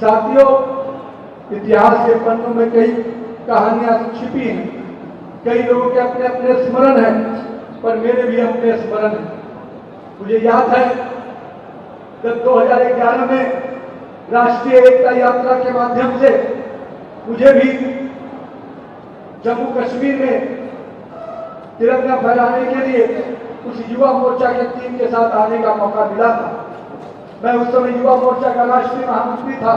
साथियों, इतिहास के पन्नों में कई कहानियां छिपी हैं, कई लोगों के अपने अपने स्मरण हैं, पर मेरे भी अपने स्मरण हैं। मुझे याद है जब 2011 में राष्ट्रीय एकता यात्रा के माध्यम से मुझे भी जम्मू कश्मीर में तिरंगा फहराने के लिए उस युवा मोर्चा के टीम के साथ आने का मौका मिला था। मैं उस समय युवा मोर्चा का राष्ट्रीय महामंत्री था।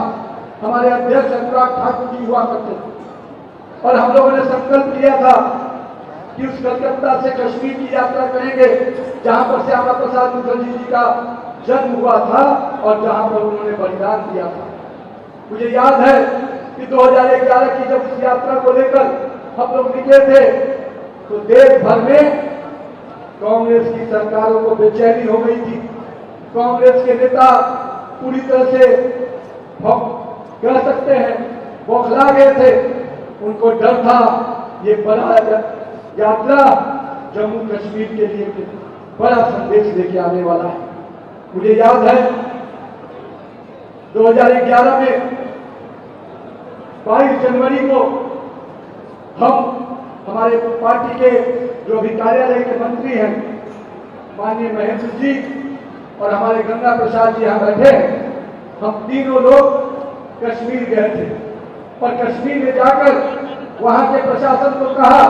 हमारे अध्यक्ष अनुराग ठाकुर जी हुआ करते थे और हम लोगों ने संकल्प लिया था कि उस कलकत्ता से कश्मीर की यात्रा करेंगे जहां पर श्यामा प्रसाद मुखर्जी जी का जन्म हुआ था और जहां पर उन्होंने बलिदान दिया था। मुझे याद है कि 2011 की जब उस यात्रा को लेकर हम लोग निकले थे तो देश भर में कांग्रेस की सरकारों को बेचैनी हो गई थी। कांग्रेस के नेता पूरी तरह से कह सकते हैं बौखला गए थे। उनको डर था ये बड़ा यात्रा जम्मू कश्मीर के लिए बड़ा संदेश लेके आने वाला है। मुझे याद है 2011 में 22 जनवरी को हमारे पार्टी के जो भी कार्यालय के मंत्री हैं माननीय महेंद्र जी और हमारे गंगा प्रसाद जी यहाँ बैठे, हम तीनों लोग कश्मीर गए थे और कश्मीर में जाकर वहां के प्रशासन को कहा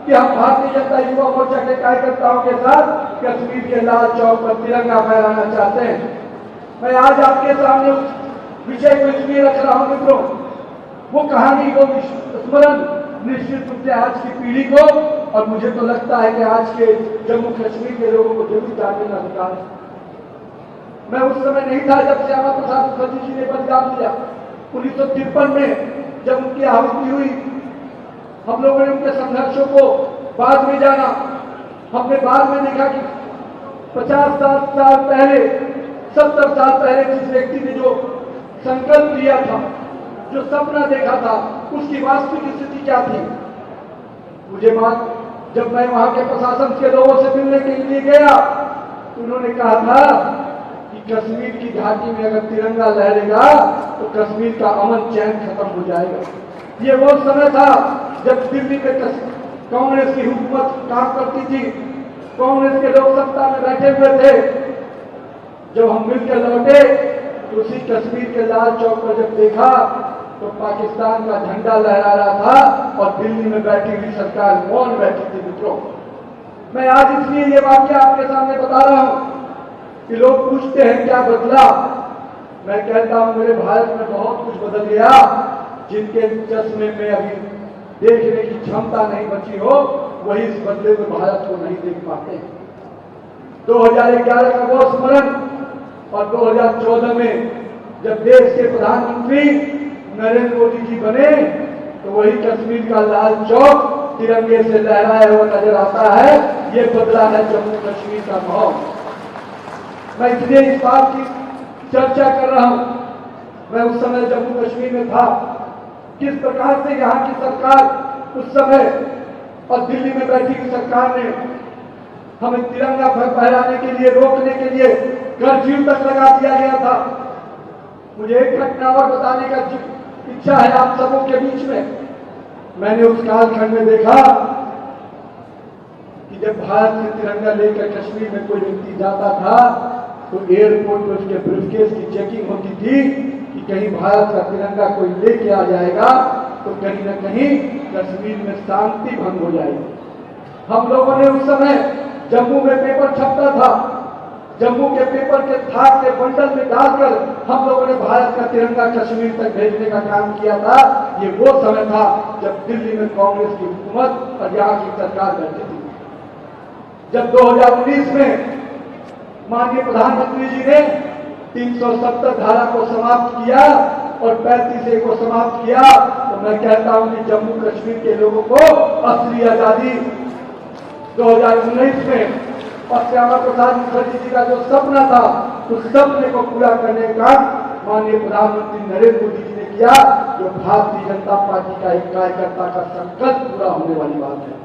कि हम भारतीय जनता युवा मोर्चा के कार्यकर्ताओं के साथ कश्मीर के लाल चौक पर तिरंगा फहराना चाहते हैं। मैं आज आपके सामने उस विषय को इसलिए रख रहा हूं मित्रों, वो कहानी को स्मरण निश्चित रूप से आज की पीढ़ी को और मुझे तो लगता है कि आज के जम्मू कश्मीर के लोगों को जरूर जानने का अधिकार है। मैं उस समय नहीं था जब श्यामा प्रसाद मुखर्जी जी ने बलिदान दिया। 1953 में जब उनकी आहुति हुई, हम लोगों ने उनके संघर्षों को बाद में जाना। हमने बाद में देखा कि 50-60 साल पहले, 70 साल पहले जिस व्यक्ति ने जो संकल्प लिया था, जो सपना देखा था, उसकी वास्तविक स्थिति क्या थी। मुझे बात जब मैं वहां के प्रशासन के लोगों से मिलने के लिए गया, उन्होंने कहा था कि कश्मीर की घाटी में अगर तिरंगा लहरेगा तो कश्मीर का अमन चैन खत्म हो जाएगा। ये वो समय था जब दिल्ली में कांग्रेस की हुकूमत काम करती थी, कांग्रेस के लोग सत्ता में बैठे हुए थे। जब हम मिलकर लौटे तो उसी कश्मीर के लाल चौक पर जब देखा तो पाकिस्तान का झंडा लहरा रहा था और दिल्ली में बैठी हुई सरकार मौन बैठी थी। मित्रों, मैं आज इसलिए ये वाक्य आपके सामने बता रहा हूं कि लोग पूछते हैं क्या बदला। मैं कहता हूं मेरे भारत में बहुत कुछ बदल गया। जिनके चश्मे में अभी देखने की क्षमता नहीं बची हो, वही इस बदले में भारत को नहीं देख पाते। 2011 का वो स्मरण और 2014 में जब देश के प्रधानमंत्री नरेंद्र मोदी जी बने तो वही कश्मीर का लाल चौक तिरंगे से लहराया हुआ नजर आता है। ये बदला है जम्मू कश्मीर का माहौल। मैं इसलिए इस बात की चर्चा कर रहा हूं। मैं उस समय जम्मू कश्मीर में था, किस प्रकार से यहाँ की सरकार उस समय और दिल्ली में बैठी हुई सरकार ने हमें तिरंगा फहराने के लिए, रोकने के लिए कर्फ्यू तक लगा दिया गया था। मुझे एक घटना और बताने का इच्छा है आप सबों के बीच में। मैंने उस कालखंड में देखा कि जब भारत से तिरंगा लेकर कश्मीर में कोई व्यक्ति जाता था तो एयरपोर्ट पर उसके ब्रीफकेस की चेकिंग होती थी कि कहीं भारत का तिरंगा कोई लेके आ जाएगा तो कहीं न कहीं कश्मीर में शांति भंग हो जाएगी। हम लोगों ने उस समय जम्मू में पेपर छपता था, जम्मू के पेपर के थाक के बंडल में डालकर हम लोगों ने भारत का तिरंगा कश्मीर तक भेजने का काम किया था। ये वो समय था जब दिल्ली में कांग्रेस की हुकूमत और यहाँ की सरकार बैठी थी। जब 2019 में माननीय प्रधानमंत्री जी ने 370 धारा को समाप्त किया और 35A को समाप्त किया, तो मैं कहता हूं कि जम्मू कश्मीर के लोगों को असली आजादी 2019 में और श्यामा प्रसाद मुखर्जी जी का जो सपना था, उस सपने को पूरा करने का माननीय प्रधानमंत्री नरेंद्र मोदी जी ने किया, जो भारतीय जनता पार्टी का एक कार्यकर्ता का संकल्प पूरा होने वाली बात है।